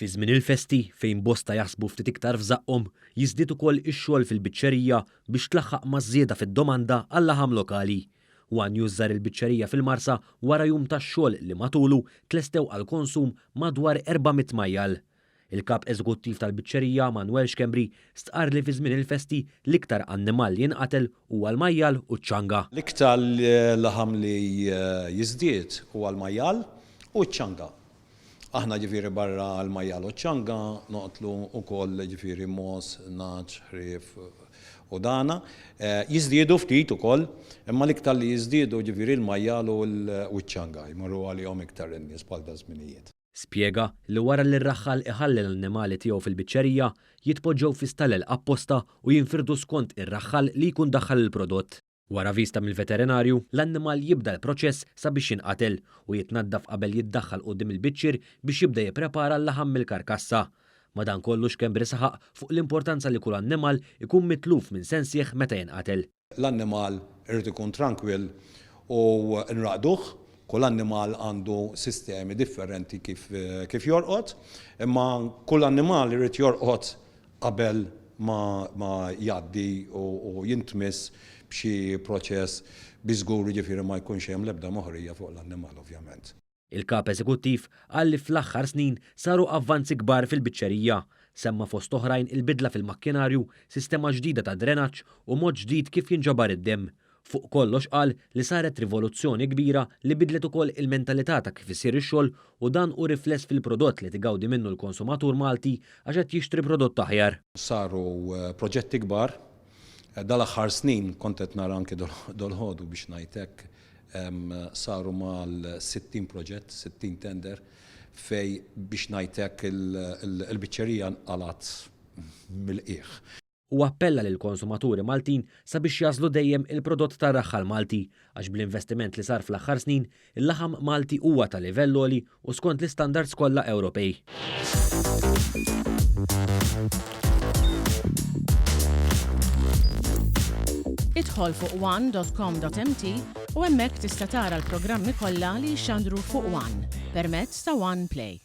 Fi żmien il-festi fejn bosta jaħsbu ftit iktar f'żaqhom jiżdied ukoll ix-xogħol fil-biċċerija biex tlaħħaq maż-żieda fid-domanda għal laħam lokali. Wan jużar il-biċċerija fil-Marsa wara jum tax-xogħol li matulu tlestew għal konsum madwar 400 majjal. Il-kap eżekuttiv tal-biċċerija Manuel Xkembri stqar li fi żmien il-festi l-iktar annimal li jinqatel huwa l-majjal u ċ-ċanga. L-iktar laħam li jiżdied huwa l-majjal u ċ-ċanga. Aħna ġifieri barra l-majjal u ċ-ċanga noqtlu wkoll ġifieri mos, naċ, ħrief u dana. Jiżdiedu ftit ukoll, imma l-iktar li jiżdiedu ġifieri l-majjal u ċ-ċanga jmorru għalihom iktar in-nies bħal da żminijiet. Spjega li wara li r-raħħal iħalli l-annimali tiegħu fil-biċċerija jitpoġġew fi stalel apposta u jinfirdu skont ir-raħħal li jkun daħħal il-prodott. Wara vista mill-veterinarju, l-annimal jibda l-proċess sabiex jinqatel u jitnaddaf qabel jiddaħħal quddiem il-biċċir biex jibda jipprepara l-laħam mill-karkassa. Madankollu Xkembri saħaq fuq l-importanza li kull annimal ikun mitluf minn sensieħ meta jinqatel. L-annimal irid ikun tranquill u nraqduh. Kull annimal għandu sistemi differenti kif jorqod, imma kull annimal irid jorqod qabel ma jgħaddi u jintmiss b'xi proċess biex żgur ġifieri ma jkunx hemm l-ebda moħrija fuq l-annimal ovvjament. Il-kap eżekuttiv qal li fl-aħħar snin saru avvanzi kbar fil-biċċerija, semma fost oħrajn il-bidla fil-makkinarju, sistema ġdida ta' drenaġġ u mod ġdid kif jinġabar id-demm. Fuq kollox qal li saret rivoluzzjoni kbira li bidlet ukoll il-mentalità ta' kif isir ix-xogħol u dan hu rifless fil-prodott li tigawdi minnu l-konsumatur Malti għax qed jixtri prodott aħjar. Saru proġetti kbar, dal-aħħar snin kont qed nara anke dolħodu biex ngħidlek saru mal-60 proġett, 60 tender fej biex ngħidlek il-biċċerija nqalat mill-qiegħ. U appella lil konsumaturi Maltin sabiex jażlu dejjem il-prodott tar-raħħal Malti għax bl-investiment li sar fl-aħħar snin il-laħam Malti huwa ta' livell għoli u skont l-istandards kollha Ewropej. Idħol fuq one.com.mt u hemmhekk tista' tara l-programmi kollha li jxandru fuq One permezz ta' One Play.